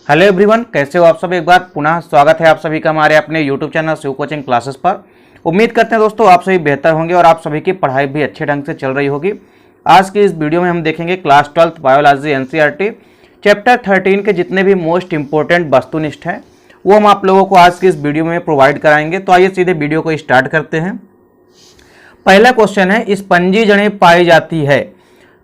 Hello everyone, कैसे हो आप सब। एक बार पुनः स्वागत है आप सभी का हमारे अपने YouTube channel Shiv coaching classes पर। उम्मीद करते हैं दोस्तों आप सभी बेहतर होंगे और आप सभी की पढ़ाई भी अच्छे ढंग से चल रही होगी। आज की इस वीडियो में हम देखेंगे क्लास 12 बायोलॉजी एनसीईआरटी चैप्टर 13 के जितने भी मोस्ट इंपॉर्टेंट वस्तुनिष्ठ हैं वो हम आप लोगों को आज की इस वीडियो में प्रोवाइड कराएंगे। तो आइए सीधे वीडियो को स्टार्ट करते हैं। पहला क्वेश्चन है, स्पंजी जड़ें पाई जाती है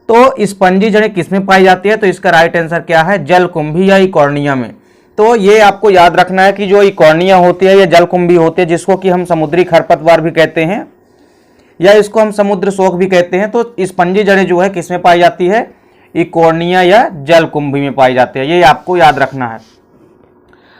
तो स्पंजी जड़ें किसमें पाई जाती है? तो इसका राइट आंसर क्या है? जलकुंभी या इकॉर्निया में। तो ये आपको याद रखना है कि जो इकॉर्निया होती है या जलकुंभी होती है, जिसको कि हम समुद्री खरपतवार भी कहते हैं या इसको हम समुद्र शोक भी कहते हैं, तो स्पंजी जड़ें जो है किसमें पाई जाती है? इकॉर्निया या जलकुंभी में पाई जाती है। ये आपको याद रखना है।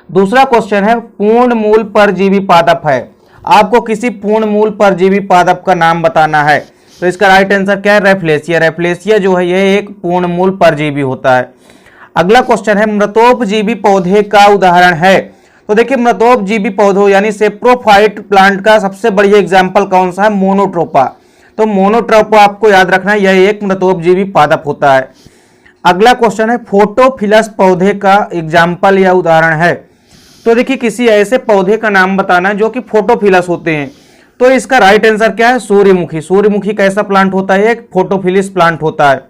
दूसरा क्वेश्चन है, पूर्ण मूल परजीवी पादप है। आपको किसी पूर्ण मूल परजीवी पादप का नाम बताना है। तो इसका राइट आंसर क्या है? रेफ्लेशिया। रेफ्लेशिया जो है ये एक पूर्ण मूल परजीवी होता है। अगला क्वेश्चन है, मृतोपजीवी पौधे का उदाहरण है। तो देखिए मृतोपजीवी पौधों यानी सेप्रोफाइट प्लांट का सबसे बढ़िया एग्जाम्पल कौन सा है? मोनोट्रोपा। तो मोनोट्रोपा आपको याद रखना है, यह एक मृतोपजीवी पादप होता है। अगला क्वेश्चन है, फोटोफिलस पौधे का एग्जाम्पल या उदाहरण है। तो देखिए किसी ऐसे पौधे का नाम बताना है जो कि फोटोफिलस होते हैं। तो इसका राइट आंसर क्या है? सूर्यमुखी। सूर्यमुखी कैसा प्लांट होता है? एक फोटोफिलिस प्लांट होता है।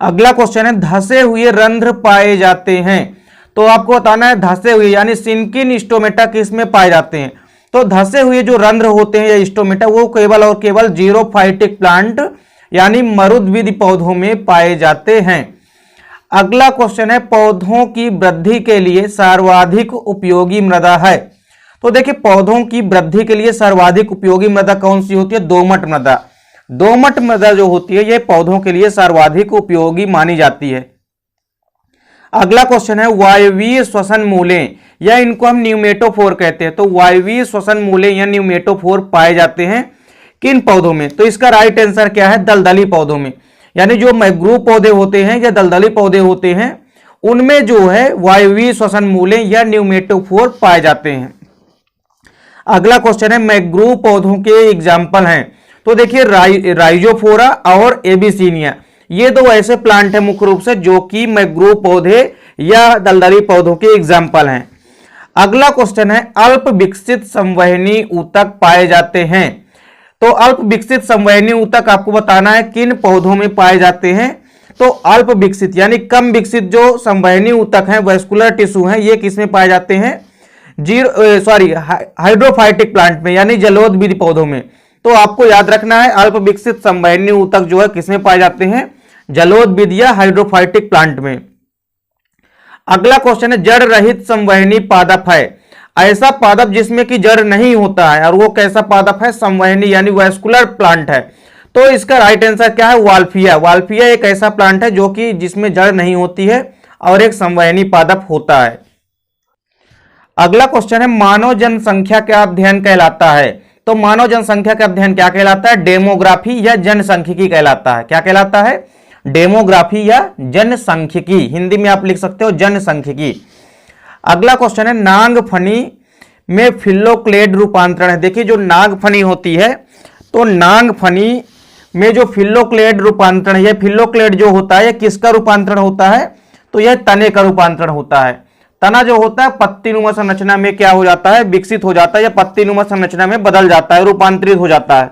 अगला क्वेश्चन है, धसे हुए रंध्र पाए जाते हैं। तो आपको बताना है धसे हुए यानी सिनकिन स्टोमेटा किसमें पाए जाते हैं? तो धसे हुए जो रंध्र होते हैं या स्टोमेटा वो केवल और केवल जीरोफाइटिक प्लांट यानी मरुद्भिद पौधों में पाए जाते हैं। अगला क्वेश्चन है, पौधों की वृद्धि के लिए सर्वाधिक उपयोगी मृदा है। तो देखिए पौधों की वृद्धि के लिए सर्वाधिक उपयोगी मृदा कौन सी होती है? दोमट मृदा। दोमट मृदा जो होती है ये पौधों के लिए सर्वाधिक उपयोगी मानी जाती है। अगला क्वेश्चन है, वायवीय श्वसन मूलें या इनको हम न्यूमेटोफोर कहते हैं। तो वायवीय श्वसन मूलें या न्यूमेटोफोर पाए जाते हैं किन पौधों में? तो इसका राइट आंसर क्या है? दलदली पौधों में। यानी जो मैंग्रोव पौधे होते हैं या दलदली पौधे होते हैं उनमें जो है वायवीय श्वसन मूलें या न्यूमेटोफोर पाए जाते हैं। अगला क्वेश्चन है, मैंग्रोव पौधों के एग्जाम्पल हैं। तो देखिए राइजोफोरा और एबिसिनिया ये दो ऐसे प्लांट हैं मुख्य रूप से जो कि मैंग्रोव पौधे या दलदली पौधों के एग्जाम्पल हैं। अगला क्वेश्चन है, अल्प विकसित संवहनी ऊतक पाए जाते हैं। तो अल्प विकसित संवहनी ऊतक आपको बताना है किन पौधों में पाए जाते हैं। तो अल्प विकसित यानी कम विकसित जो संवहनी ऊतक हैं, वेस्कुलर टिश्यू हैं, ये किसमें पाए जाते हैं? हाइड्रोफाइटिक प्लांट में यानी जलोदविद पौधों में। तो आपको याद रखना है अल्प विकसित संवहनी ऊतक जो है किसमें पाए जाते हैं? जलोदविद या हाइड्रोफाइटिक प्लांट में। अगला क्वेश्चन है, जड़ रहित संवहनी पादप है। ऐसा पादप जिसमें कि जड़ नहीं होता है और वो कैसा पादप है? संवहनी यानी वेस्कुलर प्लांट है। तो इसका राइट आंसर क्या है? वाल्फिया। वाल्फिया एक ऐसा प्लांट है जो कि जिसमें जड़ नहीं होती है और एक संवहनी पादप होता है। अगला क्वेश्चन है, मानव जनसंख्या का अध्ययन कहलाता है। तो मानव जनसंख्या का अध्ययन क्या कहलाता है? डेमोग्राफी या जनसांख्यिकी कहलाता है। क्या कहलाता है? डेमोग्राफी या जनसांख्यिकी। हिंदी में आप लिख सकते हो जनसांख्यिकी। अगला क्वेश्चन है, नागफनी में फिल्लोक्लेड रूपांतरण है। देखिए जो नागफनी होती है तो नागफनी में जो फिल्लोक्लेड रूपांतरण है, फिल्लोक्लेड जो होता है किसका रूपांतरण होता है? तो यह तने का रूपांतरण होता है। तना जो होता है पत्तीनुमा संरचना में क्या हो जाता है? विकसित हो जाता है या पत्तीनुमा संरचना में बदल जाता है, रूपांतरित हो जाता है।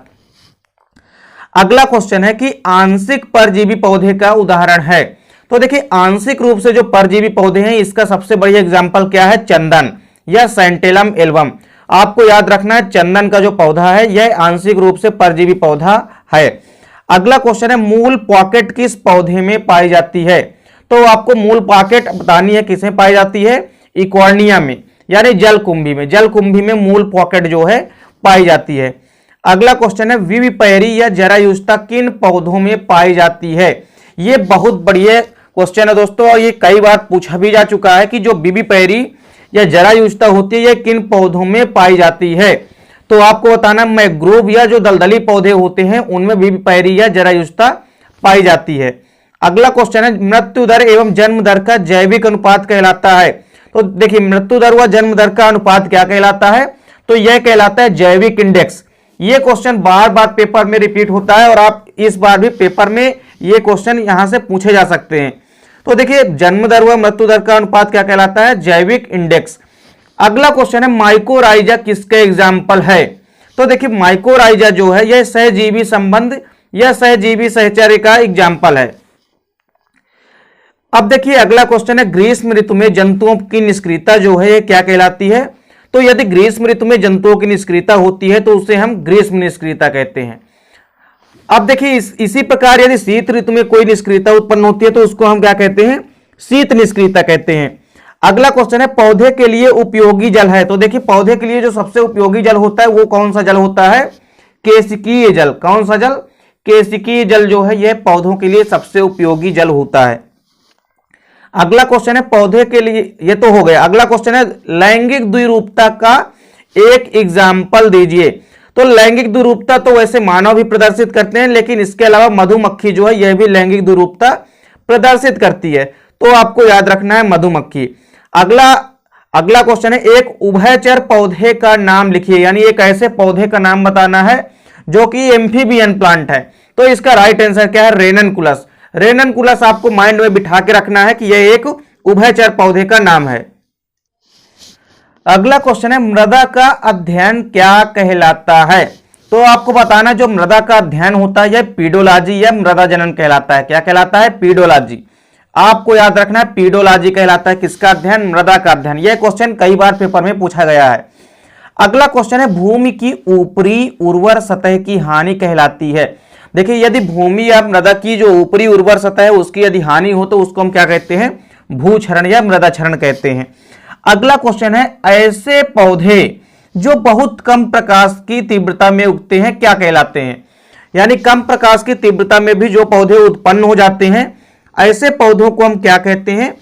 अगला क्वेश्चन है कि आंशिक परजीवी पौधे का उदाहरण है। तो देखिए आंशिक रूप से जो परजीवी पौधे हैं इसका सबसे बढ़िया एग्जाम्पल क्या है? चंदन या सेंटेलम एल्बम। आपको याद रखना है चंदन का जो पौधा है यह आंशिक रूप से परजीवी पौधा है। अगला क्वेश्चन है, मूल पॉकेट किस पौधे में पाई जाती है? तो आपको मूल पॉकेट बतानी है किसमें पाई जाती है? इकॉर्निया में यानी जलकुंभी में। जलकुंभी में मूल पॉकेट जो है पाई जाती है। अगला क्वेश्चन है, विविपैरी या जरायुष्ता किन पौधों में पाई जाती है? ये बहुत बढ़िया क्वेश्चन है दोस्तों और ये कई बार पूछा भी जा चुका है कि जो विविपैरी या जरायुष्ता होती है ये किन पौधों में पाई जाती है। तो आपको बताना मैंग्रोव या जो दलदली पौधे होते हैं उनमें विविपैरी या जरायुष्ता पाई जाती है। अगला क्वेश्चन है, मृत्यु दर एवं जन्म दर का जैविक अनुपात कहलाता है। तो देखिए मृत्यु दर व जन्म दर का अनुपात क्या कहलाता है? तो यह कहलाता है जैविक इंडेक्स। ये क्वेश्चन बार बार पेपर में रिपीट होता है और आप इस बार भी पेपर में ये क्वेश्चन यहां से पूछे जा सकते हैं। तो देखिए जन्म दर व मृत्यु दर का अनुपात क्या कहलाता है? जैविक इंडेक्स। अगला क्वेश्चन है माइकोराइजा किसके एग्जाम्पल है? तो देखिए माइकोराइजा जो है यह सहजीवी संबंध या सहजीवी सहचर्य का एग्जाम्पल है। अब देखिए अगला क्वेश्चन है ग्रीष्म ऋतु में जंतुओं की निष्क्रियता जो है ये क्या कहलाती है? तो यदि ग्रीष्म ऋतु में जंतुओं की निष्क्रियता होती है तो उसे हम ग्रीष्म निष्क्रियता कहते हैं। अब देखिए इसी प्रकार यदि शीत ऋतु में कोई निष्क्रियता उत्पन्न होती है तो उसको हम क्या कहते हैं? शीत निष्क्रियता कहते हैं। अगला क्वेश्चन है पौधे के लिए उपयोगी जल है। तो देखिए पौधे के लिए जो सबसे उपयोगी जल होता है वो कौन सा जल होता है? केशिकीय जल। कौन सा जल? केशिकीय जल जो है यह पौधों के लिए सबसे उपयोगी जल होता है। अगला क्वेश्चन है पौधे के लिए, ये तो हो गया। अगला क्वेश्चन है लैंगिक द्विरूपता का एक एग्जाम्पल दीजिए। तो लैंगिक द्विरूपता तो वैसे मानव भी प्रदर्शित करते हैं, लेकिन इसके अलावा मधुमक्खी जो है यह भी लैंगिक द्विरूपता प्रदर्शित करती है, तो आपको याद रखना है मधुमक्खी। अगला क्वेश्चन है एक उभयचर पौधे का नाम लिखिए, यानी एक ऐसे पौधे का नाम बताना है जो कि एम्फीबियन प्लांट है। तो इसका राइट आंसर क्या है? रेननकुलस। रेननकुलस आपको माइंड में बिठा के रखना है कि यह एक उभयचर पौधे का नाम है। अगला क्वेश्चन है मृदा का अध्ययन क्या कहलाता है? तो आपको बताना जो मृदा का अध्ययन होता है यह पीडोलॉजी या मृदा जनन कहलाता है। क्या कहलाता है? पीडोलॉजी। आपको याद रखना है पीडोलॉजी कहलाता है किसका अध्ययन? मृदा का अध्ययन। यह क्वेश्चन कई बार पेपर में पूछा गया है। अगला क्वेश्चन है भूमि की ऊपरी उर्वर सतह की हानि कहलाती है। देखिए यदि भूमि या मृदा की जो ऊपरी उर्वर सतह है उसकी यदि हानि हो तो उसको हम क्या कहते हैं? भूक्षरण या मृदा क्षरण कहते हैं। अगला क्वेश्चन है ऐसे पौधे जो बहुत कम प्रकाश की तीव्रता में उगते हैं क्या कहलाते हैं? यानी कम प्रकाश की तीव्रता में भी जो पौधे उत्पन्न हो जाते हैं ऐसे पौधों को हम क्या कहते हैं?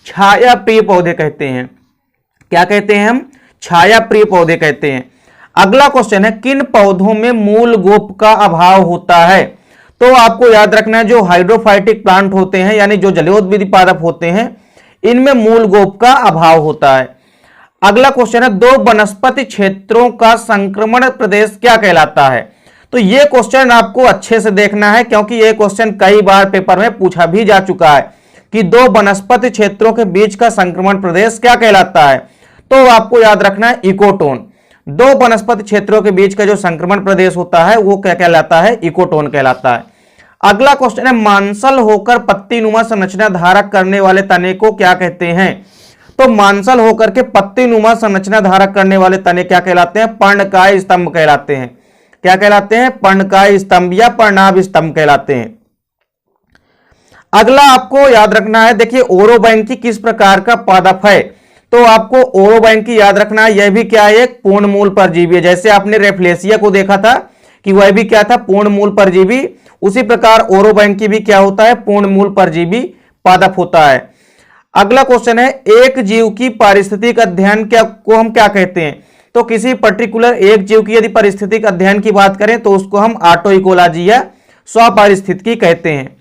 छाया प्रिय पौधे कहते हैं। क्या कहते हैं हम? छाया प्रिय पौधे कहते हैं। अगला क्वेश्चन है किन पौधों में मूल गोप का अभाव होता है? तो आपको याद रखना है जो हाइड्रोफाइटिक प्लांट होते हैं यानी जो जलोदविधि पादप होते हैं इनमें मूल गोप का अभाव होता है। अगला क्वेश्चन है दो वनस्पति क्षेत्रों का संक्रमण प्रदेश क्या कहलाता है? तो यह क्वेश्चन आपको अच्छे से देखना है क्योंकि यह क्वेश्चन कई बार पेपर में पूछा भी जा चुका है कि दो वनस्पति क्षेत्रों के बीच का संक्रमण प्रदेश क्या कहलाता है? तो आपको याद रखना है इकोटोन। दो वनस्पति क्षेत्रों के बीच का जो संक्रमण प्रदेश होता है वो क्या कहलाता है? इकोटोन कहलाता है। अगला क्वेश्चन है मांसल होकर पत्तीनुमा संरचना धारक करने वाले तने को क्या कहते हैं? तो मांसल होकर के पत्तीनुमा संरचना धारक करने वाले तने क्या कहलाते हैं? पर्णकाय स्तंभ कहलाते हैं। क्या कहलाते हैं? पर्णकाय स्तंभ या पर्णाभ स्तंभ कहलाते हैं। अगला आपको याद रखना है देखिए ओरोबैंकी किस प्रकार का पादप है? तो आपको ओरोबैंकी याद रखना है यह भी क्या है? एक पूर्ण मूल परजीवी है। जैसे आपने रेफ्लेसिया को देखा था कि वह भी क्या था? पूर्ण मूल परजीवी। उसी प्रकार ओरोबैंकी भी क्या होता है? पूर्ण मूल परजीवी पादप होता है। अगला क्वेश्चन है एक जीव की पारिस्थितिक अध्ययन को हम क्या कहते हैं? तो किसी पर्टिकुलर एक जीव की यदि पारिस्थितिक अध्ययन की बात करें तो उसको हम ऑटोइकोलॉजी या स्वपारिस्थितिकी कहते हैं।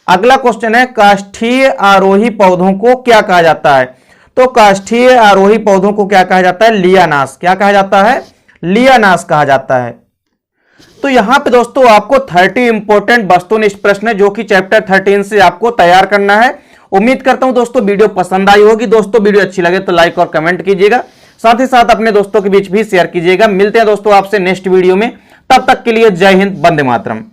अगला क्वेश्चन है काष्ठीय आरोही पौधों को क्या कहा जाता है? तो काष्ठीय आरोही पौधों को क्या कहा जाता है? लियानास। क्या कहा जाता है? लियानास कहा जाता है। तो यहां पे दोस्तों आपको 30 इंपॉर्टेंट वस्तुनिष्ठ प्रश्न है जो कि चैप्टर 13 से आपको तैयार करना है। उम्मीद करता हूं दोस्तों वीडियो पसंद आई होगी। दोस्तों वीडियो अच्छी लगे तो लाइक और कमेंट कीजिएगा, साथ ही साथ अपने दोस्तों के बीच भी शेयर कीजिएगा। मिलते हैं दोस्तों आपसे नेक्स्ट वीडियो में, तब तक के लिए जय हिंद, वंदे मातरम।